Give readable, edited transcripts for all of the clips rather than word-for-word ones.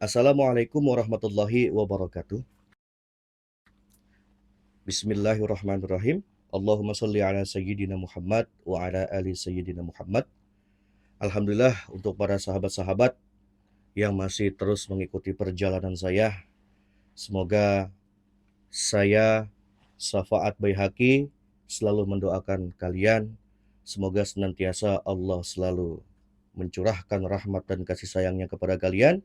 Assalamualaikum warahmatullahi wabarakatuh. Bismillahirrahmanirrahim. Allahumma sholli ala sayyidina Muhammad wa ala ali sayyidina Muhammad. Alhamdulillah untuk para sahabat-sahabat yang masih terus mengikuti perjalanan saya. Semoga saya, Syafaat Baihaqi, selalu mendoakan kalian. Semoga senantiasa Allah selalu mencurahkan rahmat dan kasih sayangnya kepada kalian.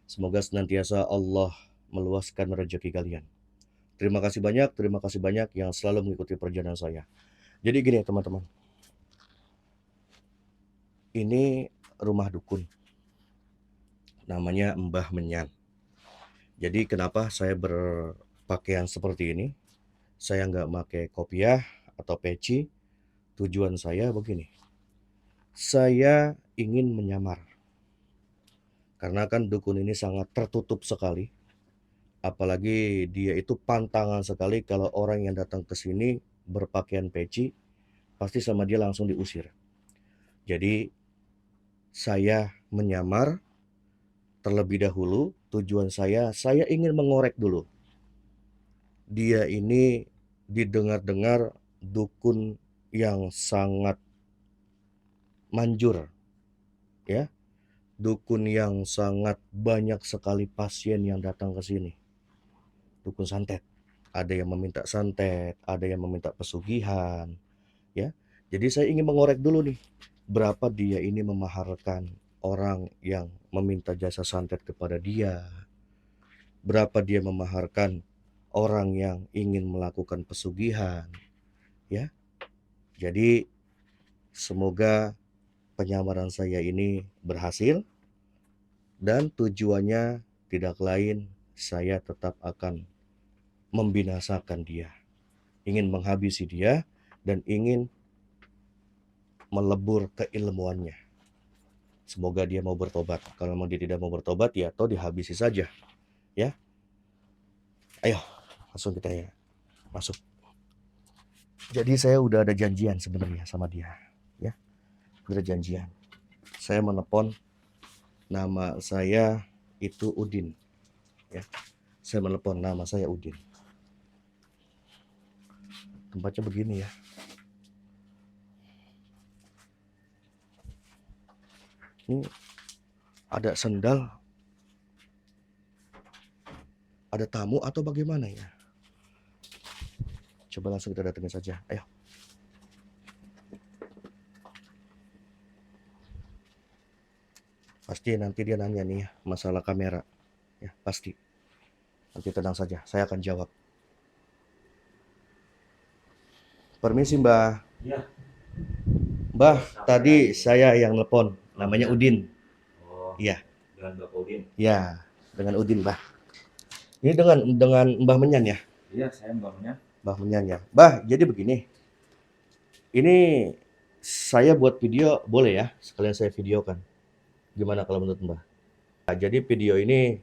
Semoga senantiasa Allah meluaskan rezeki kalian. Terima kasih banyak yang selalu mengikuti perjalanan saya. Jadi gini teman-teman, ini rumah dukun, namanya Mbah Menyan. Jadi kenapa saya berpakaian seperti ini? Saya nggak pakai kopiah atau peci. Tujuan saya begini, saya ingin menyamar. Karena kan dukun ini sangat tertutup sekali. Apalagi dia itu pantangan sekali kalau orang yang datang ke sini berpakaian peci, pasti sama dia langsung diusir. Jadi saya menyamar terlebih dahulu. Tujuan saya ingin mengorek dulu. Dia ini didengar-dengar dukun yang sangat manjur, ya. Dukun yang sangat banyak sekali pasien yang datang ke sini. Dukun santet. Ada yang meminta santet, ada yang meminta pesugihan, ya. Jadi saya ingin mengorek dulu nih, berapa dia ini memaharkan orang yang meminta jasa santet kepada dia, berapa dia memaharkan orang yang ingin melakukan pesugihan, ya. Jadi semoga penyamaran saya ini berhasil dan tujuannya tidak lain, saya tetap akan membinasakan dia, ingin menghabisi dia dan ingin melebur keilmuannya. Semoga dia mau bertobat. Kalau memang dia tidak mau bertobat, ya toh dihabisi saja, ya. Ayo, langsung kita ya masuk. Jadi saya udah ada janjian sebenarnya sama dia, ya. Udah ada janjian. Saya menelpon, nama saya itu Udin, ya. Saya menelpon, nama saya Udin. Tempatnya begini ya. Ini ada sendal, ada tamu atau bagaimana ya? Coba langsung kita datangin saja. Ayo. Pasti nanti dia nanya nih ya, masalah kamera. Ya, pasti. Nanti tenang saja, saya akan jawab. Permisi Mbah. Ya, Mbah, tadi saya yang telepon. Namanya ya. Udin. Oh, Iya. dengan Bapak Udin. Ya, dengan Udin, Mbah. Ini dengan Mbah Menyan ya? Iya, saya Mbaknya. Mbah Menyan ya. Mbah, jadi begini. Ini saya buat video boleh ya? Sekalian saya videokan. Gimana kalau menurut Mbah? Nah, jadi video ini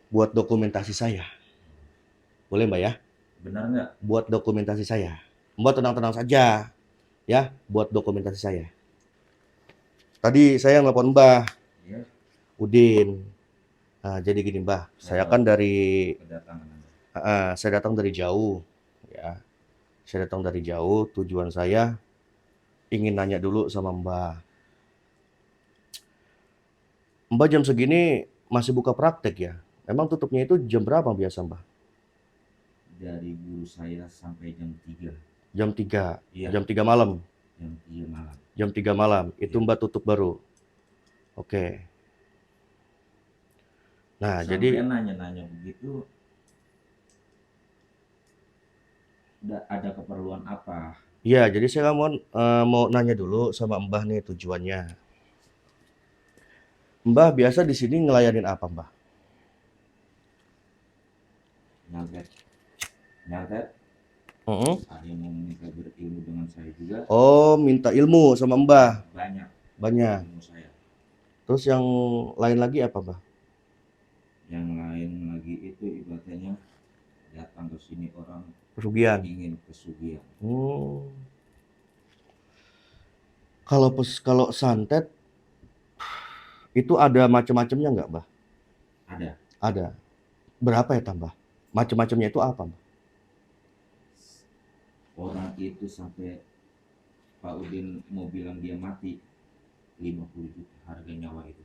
buat dokumentasi saya. Boleh Mbak ya? Benar nggak? Buat dokumentasi saya. Mbak tenang-tenang saja. Ya, buat dokumentasi saya. Tadi saya nelpon Mbah Iya. Udin. Nah, jadi gini Mbah, saya kan dari Kedatangan Anda. saya datang dari jauh, ya. Saya datang dari jauh. Tujuan saya ingin nanya dulu sama Mbah. Mbah jam segini masih buka praktek ya? Emang tutupnya itu jam berapa biasa Mbah? Dari guru saya sampai jam 3. Jam 3. Iya. Jam 3 malam. Jam 3 malam. Jam 3 malam. Itu Iya. Mbah tutup baru. Oke. Nah, Sampai jadi nanya-nanya begitu, ada keperluan apa? ya, jadi saya mau nanya dulu sama Mbah nih tujuannya. Mbah biasa di sini ngelayanin apa, Mbah? Nyatet. Nyatet. Heeh. Ada yang meminta berilmu dengan saya juga. Oh, minta ilmu sama Mbah. Banyak. Banyak. Ilmu saya. Terus yang lain lagi apa, Mbah? Yang lain lagi itu ibaratnya datang ke sini orang Pesugihan. ingin pesugihan. Kalau santet itu ada macam-macamnya nggak, Mbah? Ada. Ada. Berapa ya tambah? Macam-macamnya itu apa, Mbah? Orang itu sampai Pak Udin mau bilang dia mati 50 juta harga nyawa itu.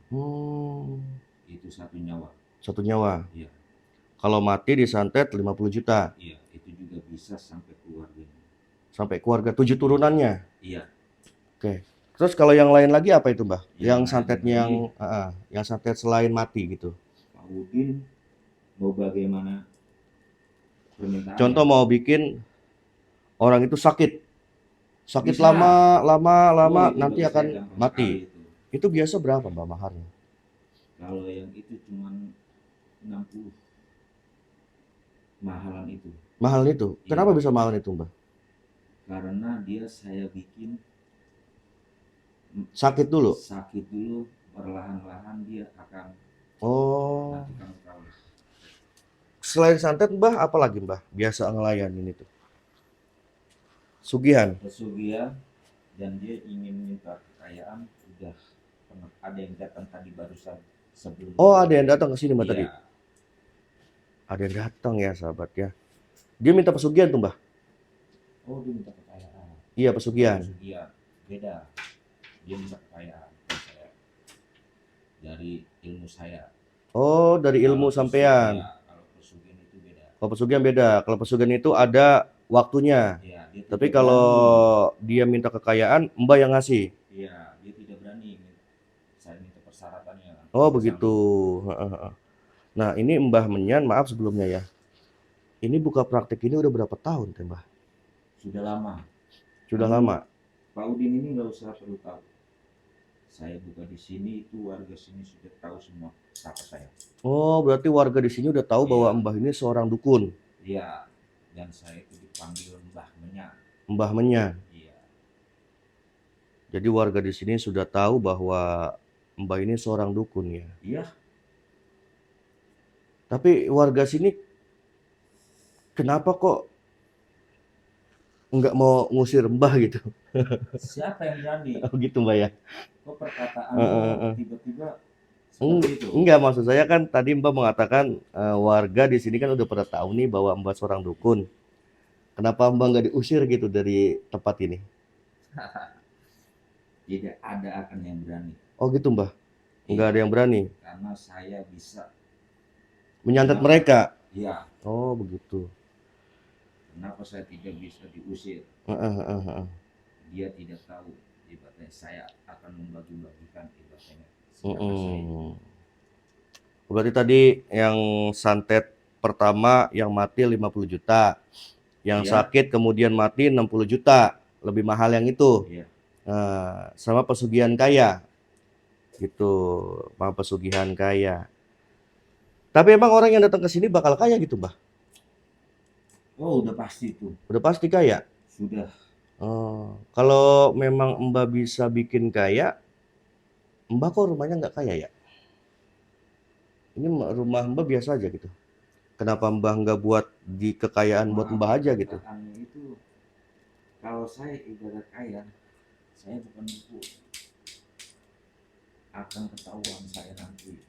Itu satu nyawa. Satu nyawa. Iya, Kalau mati disantet 50 juta. iya, itu juga bisa sampai keluarganya. Sampai keluarga 7 turunannya. Iya, Oke. Terus kalau yang lain lagi apa itu, Mbah? yang Yang lain santetnya lagi yang santet selain mati gitu. Pak Udin mau bagaimana permintaannya. Contoh mau bikin orang itu sakit. Sakit Bisa. lama Itu nanti bagi saya akan gampang mati. sekali itu. Itu biasa berapa, Mbah, maharnya? Kalau yang itu cuman 60 mahalan itu. Mahal itu. Iya, Kenapa bisa mahal itu, Mbah? karena dia saya bikin Sakit dulu. sakit dulu, perlahan-lahan dia akan Oh. nanti kamu tahu. Selain santet, Mbah, apa lagi, Mbah? Biasa ngelayanin itu. Sugihan. Pesugihan dan dia ingin minta kekayaan, udah pernah ada yang datang tadi barusan sebelum. Oh, ada yang datang ke sini, Mbah, tadi. Iya, Ada yang datang ya, sahabat ya. Dia minta pesugihan tuh, Mbah. oh dia minta kekayaan. Iya, pesugihan. Pesugihan beda, dia minta kekayaan ke saya dari ilmu saya. Oh, dari ilmu Kalau sampean. iya, kalau pesugihan itu beda. Kalau pesugihan beda. Kalau pesugihan itu ada waktunya. Iya, dia Tapi tidak kalau berani. dia minta kekayaan, Mbah yang ngasih. Iya, dia tidak berani. Saya minta persyaratannya Oh, kita begitu. sambung. Heeh, heeh. Nah, ini Mbah Menyan, maaf sebelumnya ya. Ini buka praktek ini udah berapa tahun, teh, Mbah? Sudah lama. Sudah Kamu, lama. Pak Udin ini nggak usah perlu tahu. Saya buka di sini itu warga sini sudah tahu semua siapa saya. Oh, berarti warga di sini udah tahu bahwa Iya, Mbah ini seorang dukun. iya. Dan saya itu dipanggil Mbah Menyan. Mbah Menyan. Iya, Jadi warga di sini sudah tahu bahwa Mbah ini seorang dukun ya. iya. Tapi warga sini kenapa kok nggak mau ngusir Mbah gitu? Siapa yang berani? Oh gitu, Mbah ya. Kok Heeh, perkataanmu heeh. tiba-tiba seperti itu? Enggak, maksud saya kan tadi Mbah mengatakan warga di sini kan udah pada tahu nih bahwa Mbah seorang dukun. Kenapa Mbah nggak diusir gitu dari tempat ini? Tidak ada akan yang berani. Oh gitu, Mbah. Nggak Iya, ada yang berani karena saya bisa. menyantet Kenapa? mereka. Iya, Oh begitu. kenapa saya tidak bisa diusir? Heeh, heeh, heeh. Dia tidak tahu ibaratnya saya akan membagi-bagikan ibaratnya senjata saya. Mm-mm. Berarti tadi yang santet pertama yang mati 50 juta, yang Iya, sakit kemudian mati 60 juta, lebih mahal yang itu. iya. Nah, sama pesugihan kaya, gitu, sama pesugihan kaya. Tapi emang orang yang datang ke sini bakal kaya gitu, Mbah? Oh, udah pasti itu. Udah pasti kaya. Sudah. Oh, kalau memang Mbah bisa bikin kaya, Mbah kok rumahnya nggak kaya ya? Ini rumah Mbah biasa aja gitu. Kenapa Mbah nggak buat di kekayaan buat Maaf, Mbah aja gitu? perkataannya itu kalau saya ibarat kaya, saya bukan buku. Akan ketahuan saya nanti.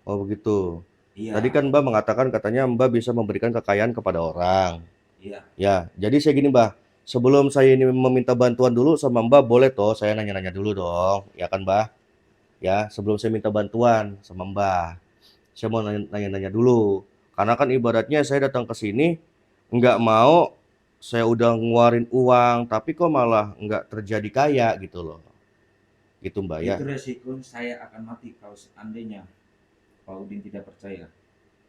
Oh begitu. Tadi Iya, kan Mbah mengatakan katanya Mbah bisa memberikan kekayaan kepada orang. iya. Ya, jadi saya gini Mbah, sebelum saya ini meminta bantuan dulu sama Mbah, boleh toh saya nanya-nanya dulu dong, ya kan Mbah? Ya, sebelum saya minta bantuan sama Mbah, saya mau nanya-nanya dulu. Karena kan ibaratnya saya datang ke sini nggak mau saya udah ngeluarin uang, tapi kok malah nggak terjadi kaya gitu loh. Gitu Mbah ya. Itu resiko saya akan mati kalau seandainya Pak Udin tidak percaya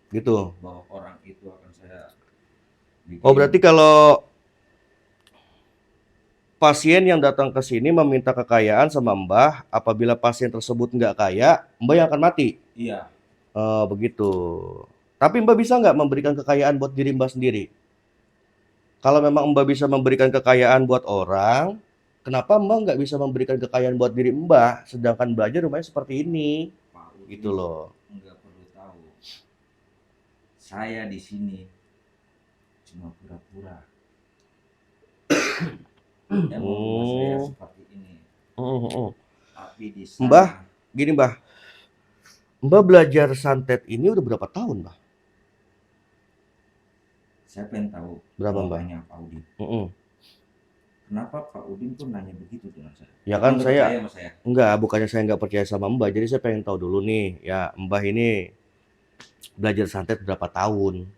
Gitu. bahwa orang itu akan saya Oh, bikin. berarti kalau pasien yang datang ke sini meminta kekayaan sama Mbah, apabila pasien tersebut nggak kaya, Mbah yang akan mati. Iya, Oh, begitu. Tapi Mbah bisa nggak memberikan kekayaan buat diri Mbah sendiri? Kalau memang Mbah bisa memberikan kekayaan buat orang, kenapa Mbah nggak bisa memberikan kekayaan buat diri Mbah? Sedangkan Mbah aja rumahnya seperti ini, Pak gitu Udin loh. nggak perlu tahu. Saya di sini cuma pura-pura. Emang rumah saya Hmm. seperti ini. Hmm, hmm. Tapi di Mbah, sana gini Mbah, Mbah belajar santet ini udah berapa tahun, Mbah? Saya pengen tahu Berapa, Mbah? jawabannya Pak Udin. Mm-mm. Kenapa Pak Udin tuh nanya begitu dengan saya? Ya Apa kan nggak saya percaya sama saya? enggak, bukannya saya nggak percaya sama Mbah. Jadi saya pengen tahu dulu nih, ya Mbah ini belajar santet berapa tahun?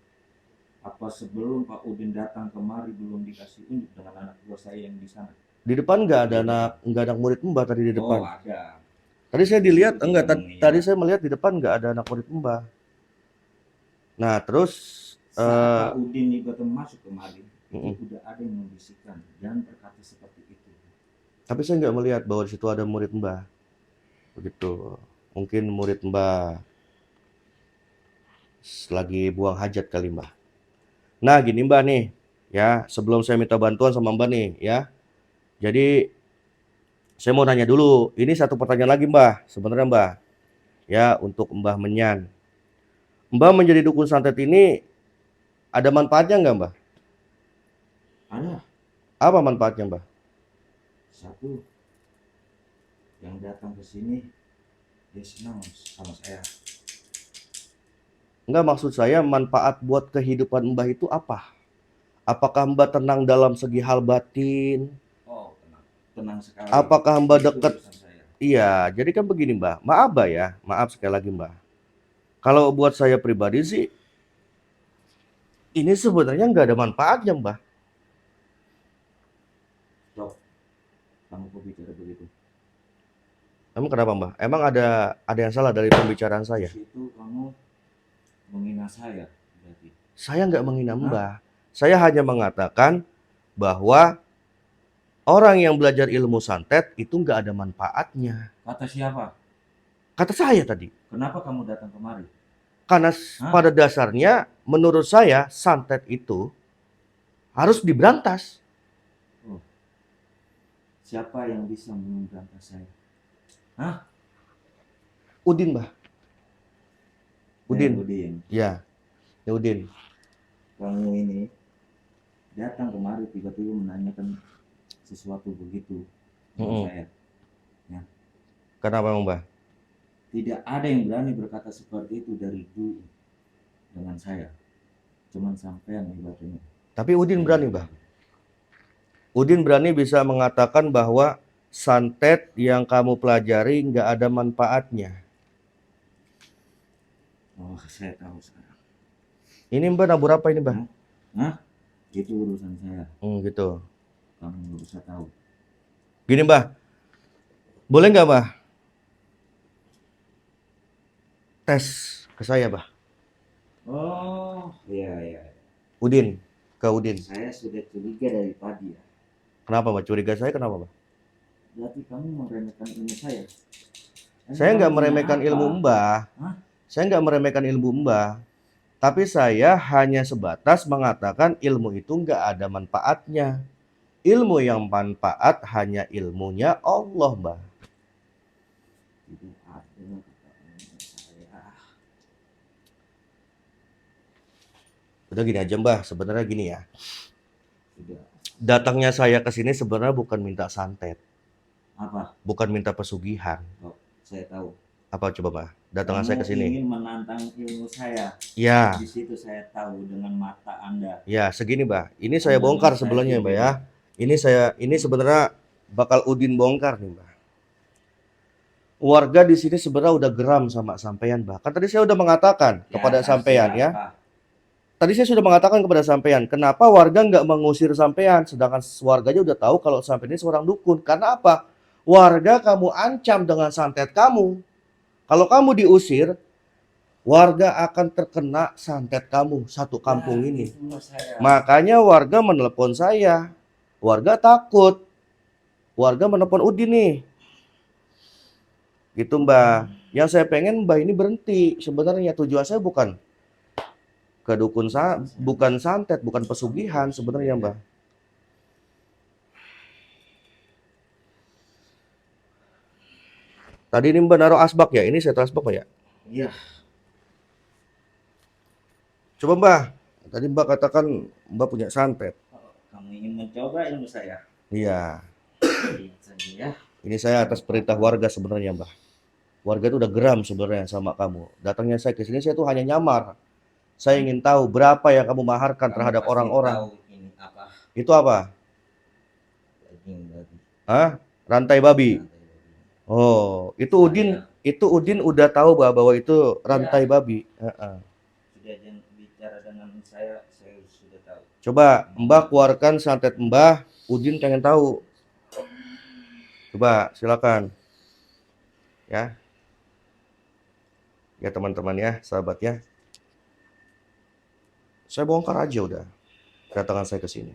Apa sebelum Pak Udin datang kemari belum dikasih unjuk dengan anak buah saya yang di sana? Di depan nggak anak murid Mbah tadi di Oh, depan. ada. Tadi saya dilihat Itu enggak, tidak tadi mengira. saya melihat di depan nggak ada anak murid Mbah. Nah, terus Saat Pak Udin juga masuk kemari, itu mm-mm. udah ada yang membisikkan dan berkata seperti itu. Tapi saya nggak melihat bahwa di situ ada murid Mbah. Begitu. Mungkin murid Mbah lagi buang hajat kali Mbah. Nah, gini Mbah nih, ya sebelum saya minta bantuan sama Mbah nih, ya. Jadi saya mau nanya dulu. Ini satu pertanyaan lagi Mbah, sebenarnya Mbah. Ya, untuk Mbah Menyan. Mbah menjadi dukun santet ini ada manfaatnya nggak Mbah? Ada Apa manfaatnya Mbah? satu yang datang ke sini, dia senang sama saya. Enggak, maksud saya manfaat buat kehidupan Mbah itu apa? Apakah Mbah tenang dalam segi hal batin? Oh, tenang. Tenang sekali. Apakah Mbah Itu dekat? urusan saya. Iya, jadi kan begini Mbah. Maaf Mbah ya, maaf sekali lagi Mbah. Kalau buat saya pribadi sih, ini sebenarnya nggak ada manfaatnya Mbah. Stop. Kamu kok bicara begitu? Emang kenapa Mbah? Emang ada yang salah dari pembicaraan saya? Di situ kamu menghina saya berarti. Saya nggak menghina Hah? Mbah. Saya hanya mengatakan bahwa orang yang belajar ilmu santet itu nggak ada manfaatnya. Kata siapa? Kata saya tadi. Kenapa kamu datang kemari? Karena Hah? pada dasarnya menurut saya santet itu harus diberantas. Oh, siapa yang bisa memberantas saya? Hah? Udin Mbah. Udin. Udin. Ya, ya Udin. Kamu ini datang kemari tiba-tiba menanyakan sesuatu begitu sama saya. Ya. Kenapa Bang Mbah? Tidak ada yang berani berkata seperti itu dari dulu dengan saya. Cuman sampean ibaratnya. Tapi Udin berani Mbah. Udin berani bisa mengatakan bahwa santet yang kamu pelajari nggak ada manfaatnya. Oh, saya tahu sekarang. Ini Mbah nabur apa ini Mbah? Hah? Itu urusan saya. Gitu. Kamu nggak usah tahu. Gini Mbah, boleh nggak Mbah tes ke saya Mbah? Oh, iya. Udin, ke Udin. Saya sudah curiga dari tadi ya. Kenapa Mbah? Curiga saya kenapa Mbah? Berarti kamu meremehkan ilmu saya. Saya nggak meremehkan ilmu Mbah. Hah? Saya nggak meremehkan ilmu Mbah. Tapi saya hanya sebatas mengatakan ilmu itu nggak ada manfaatnya. Ilmu yang manfaat hanya ilmunya Allah Mbah. Tidak ada kata saya. Udah gini aja Mbah, sebenarnya gini ya. Sudah. Datangnya saya ke sini sebenarnya bukan minta santet. Apa? Bukan minta pesugihan. Oh, saya tahu. Apa coba Mbah? Datangnya saya ke Kamu sini. ingin menantang ilmu saya. Ya. Di situ saya tahu dengan mata Anda. Ya, segini Mbah. Ini saya bongkar sebelumnya Mbah ya. Ini sebenarnya bakal Udin bongkar nih Mbah. Warga di sini sebenarnya udah geram sama sampean Mbah. Kan tadi saya udah mengatakan kepada sampean ya. Tadi saya sudah mengatakan kepada sampean, kenapa warga nggak mengusir sampean, sedangkan warganya udah tahu kalau sampean ini seorang dukun. Karena apa? Warga kamu ancam dengan santet kamu. Kalau kamu diusir, warga akan terkena santet kamu satu kampung ini. Makanya warga menelepon saya. Warga takut. Warga menelepon Udin nih. Gitu Mbah. Yang saya pengen Mbah ini berhenti. Sebenarnya tujuan saya bukan ke dukun bukan santet, bukan pesugihan sebenarnya Mbah. Tadi ini Mbah naruh asbak ya? Ini saya taruh asbak Mbah ya? Iya. Coba Mbah, tadi Mbah katakan Mbah punya santet. Kamu ingin mencoba ilmu saya? Iya. Lihat saja ya. Ini saya atas perintah warga sebenarnya Mbah. Warga itu udah geram sebenarnya sama kamu. Datangnya saya ke sini saya tuh hanya nyamar. Saya ingin tahu berapa yang kamu maharkan Kamu terhadap pasti orang-orang. tahu ini apa? Itu apa? Daging babi. Hah? Rantai babi. Rantai babi. Oh, Saya itu Udin udah tahu bahwa itu rantai ya babi. Heeh. sudah bicara dengan saya sudah tahu. Coba Mbah Maunya keluarkan santet Mbah. Udin pengen tahu. Coba silakan. Ya, ya teman-teman ya, sahabat ya. Saya bongkar aja udah kedatangan saya ke sini.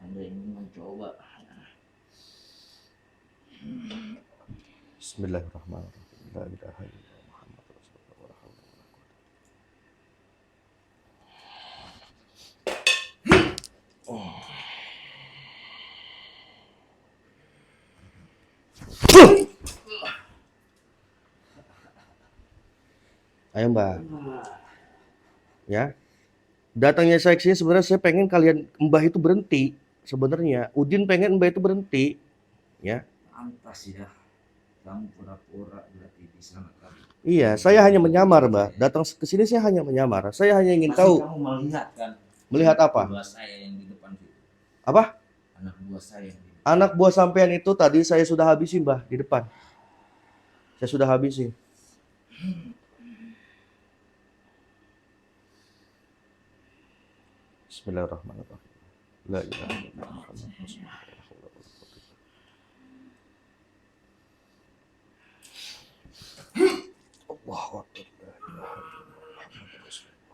Anda ingin mencoba. Bismillahirrahmanirrahim. La ilaha illallah Muhammad Rasulullah wa la haula wa la quwwata. Ayo Mbah, ya. Datangnya saya ke sini sebenarnya saya pengen kalian Mbah itu berhenti. Sebenarnya Udin pengen Mbah itu berhenti, ya. Pantas ya. Kamu pura-pura berarti di sana kamu. Iya, saya hanya menyamar, Mbah. Datang ke sini saya hanya menyamar. Saya hanya ingin Pasti tahu. kamu melihat kan? Melihat apa? Buah saya yang di depan situ. Apa? Anak buah saya yang di depan. Anak buah sampean itu tadi saya sudah habisin, Mbah, di depan. Saya sudah habisin. Bismillahirrahmanirrahim. La ilaha illallah Muhammad Rasulullah wa la haula wa la quwwata illa billah. Allahu akbar. La ilaha illallah Muhammad Rasulullah.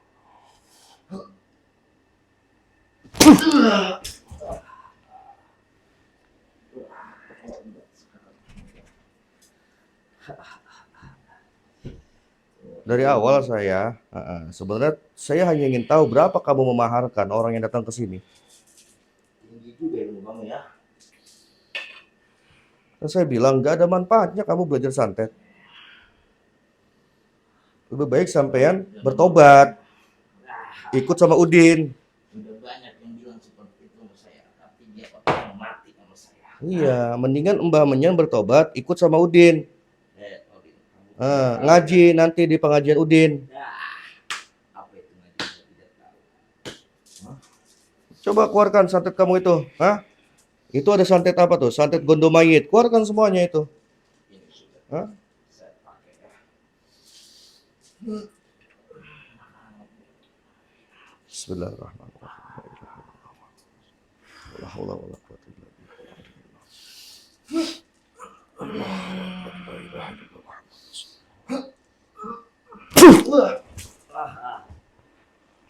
Dari awal saya, sebenarnya saya hanya ingin tahu berapa kamu memaharkan orang yang datang ke sini. Tinggi juga ilmu kamu ya. Dan saya bilang nggak ada manfaatnya kamu belajar santet. Lebih baik sampean bertobat, ikut sama Udin. Udah banyak yang bilang seperti itu sama saya, tapi dia bakal mati sama saya. Iya, mendingan Mbah Menyan bertobat, ikut sama Udin. Odin, kamu Ngaji nanti di pengajian Udin. apa itu ngaji saya tidak tahu. Coba keluarkan santet kamu itu. Hah? Itu ada santet apa tuh? Santet gondomayit. Keluarkan semuanya itu. Ini sudah Hah? saya pakai ya. Bismillahirrahmanirrahim. La haula wa la quwwata illa billah. Allahu akbar. La ilaha illallah.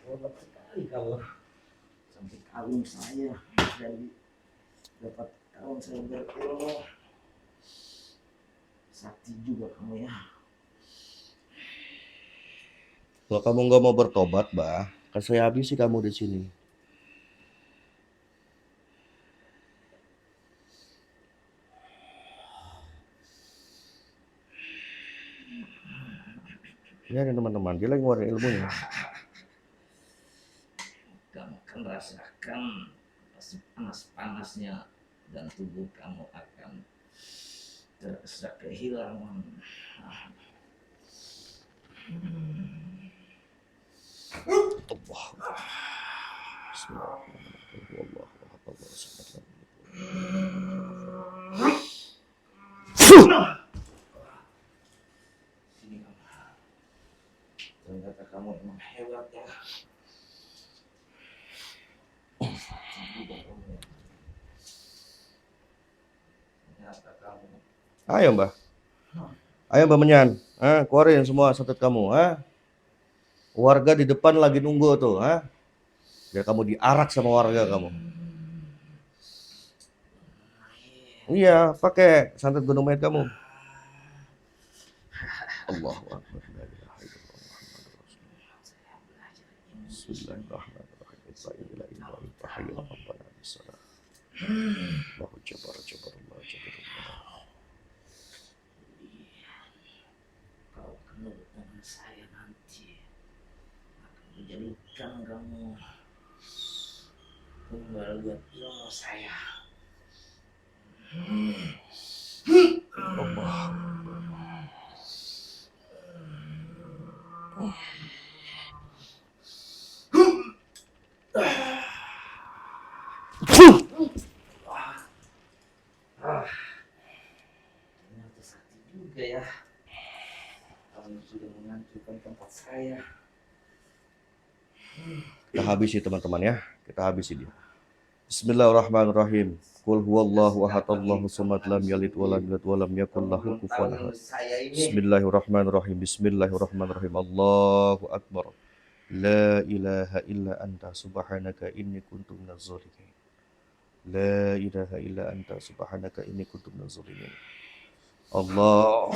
Hebat sekali kamu. Sampai kalung saya dari dapat kalung saya berilmu. Sakti juga kamu ya. Kalau kamu nggak mau bertobat, Bah, kan saya habisi kamu di sini. Ya, nih teman-teman, dia lagi ngeluarin ilmunya. Kamu akan rasakan panas-panasnya dan tubuh kamu akan terasa kehilangan. Allah. Bismillahirrahmanirrahim. Wallahu akbar. Sini kamu. Ternyata kamu emang hebat ya. Juga kamu ya. Ternyata kamu. Ayo, Mbah. Ayo, Mbah Menyan. Keluarin semua santet kamu, Warga di depan lagi nunggu tuh, biar kamu diarak sama warga kamu. Iya, pakai santet gunung mayat kamu. Allahu akbar. La ilaha illallah Muhammadur Rasulullah. Bismillahirrahmanirrahim. La ilaha illallah hayyul qayyum. Allahu jabar jabar Allah jabar Allah. Kau akan nurut dengan saya nanti. Akan menjadikan kamu kembali buat ilmu saya. Allah. Ternyata sakit juga ya. Kamu sudah menghancurkan tempat saya. Kita habisi teman-teman ya. Kita habisi dia. Bismillahirrahmanirrahim. Qul huwallahu ahad, Allahu samad, lam yalid walam yulad walam yakul lahu kufuwan ahad. Bismillahirrahmanirrahim. Bismillahirrahmanirrahim. Allahu akbar. La ilaha illa anta subhanaka inni kuntu minaz zalimin. La ilaha illa anta subhanaka inni kuntu minaz zalimin. Allah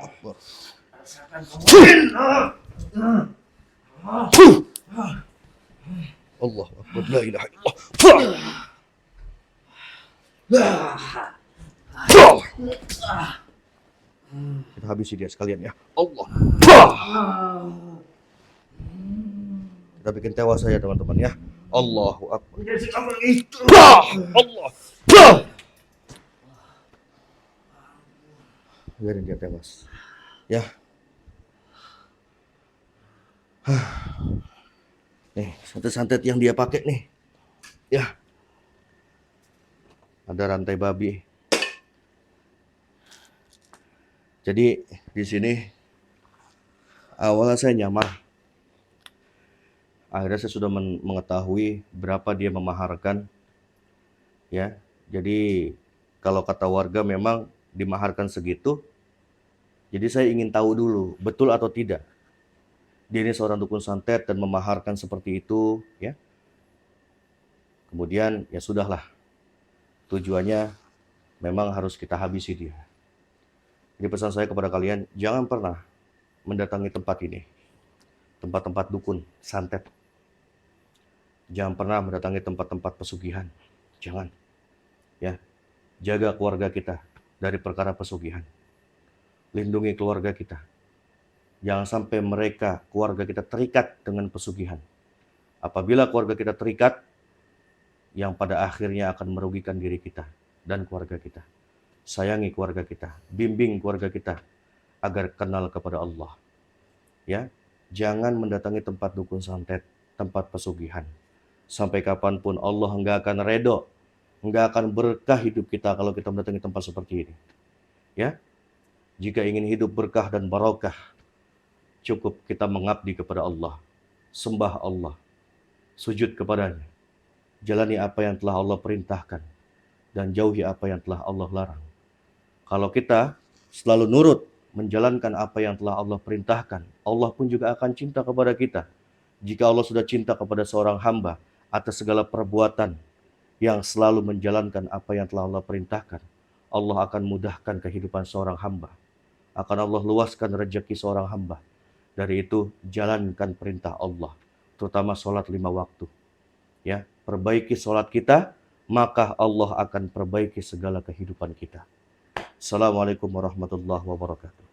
akbar. Rasakan kamu. Allah akbar. La ilaha illallah. Kita habisi dia sekalian ya. Allah. Kita bikin tewas saja teman-teman ya. Allahu akbar. Allah. Biarin dia tewas. Ya. Nih, santet-santet yang dia pakai nih. Ya. Ada rantai babi. Jadi di sini awalnya saya nyamar. Akhirnya saya sudah mengetahui berapa dia memaharkan. Ya. Jadi kalau kata warga memang dimaharkan segitu. Jadi saya ingin tahu dulu betul atau tidak. Dia ini seorang dukun santet dan memaharkan seperti itu, ya. Kemudian ya sudahlah. Tujuannya memang harus kita habisi dia. Jadi pesan saya kepada kalian, jangan pernah mendatangi tempat ini. Tempat-tempat dukun santet. Jangan pernah mendatangi tempat-tempat pesugihan. Jangan. Ya. Jaga keluarga kita dari perkara pesugihan. Lindungi keluarga kita. Jangan sampai mereka, keluarga kita terikat dengan pesugihan. Apabila keluarga kita terikat, yang pada akhirnya akan merugikan diri kita dan keluarga kita. Sayangi keluarga kita, bimbing keluarga kita agar kenal kepada Allah. Ya, jangan mendatangi tempat dukun santet, tempat pesugihan. Sampai kapanpun Allah enggak akan redho, enggak akan berkah hidup kita kalau kita mendatangi tempat seperti ini. Ya, jika ingin hidup berkah dan barokah, cukup kita mengabdi kepada Allah, sembah Allah, sujud kepadanya, jalani apa yang telah Allah perintahkan, dan jauhi apa yang telah Allah larang. Kalau kita selalu nurut menjalankan apa yang telah Allah perintahkan, Allah pun juga akan cinta kepada kita. Jika Allah sudah cinta kepada seorang hamba atas segala perbuatan yang selalu menjalankan apa yang telah Allah perintahkan, Allah akan mudahkan kehidupan seorang hamba. Akan Allah luaskan rezeki seorang hamba. Dari itu, jalankan perintah Allah, terutama sholat 5 waktu. Ya, perbaiki sholat kita, maka Allah akan perbaiki segala kehidupan kita. Assalamualaikum warahmatullahi wabarakatuh.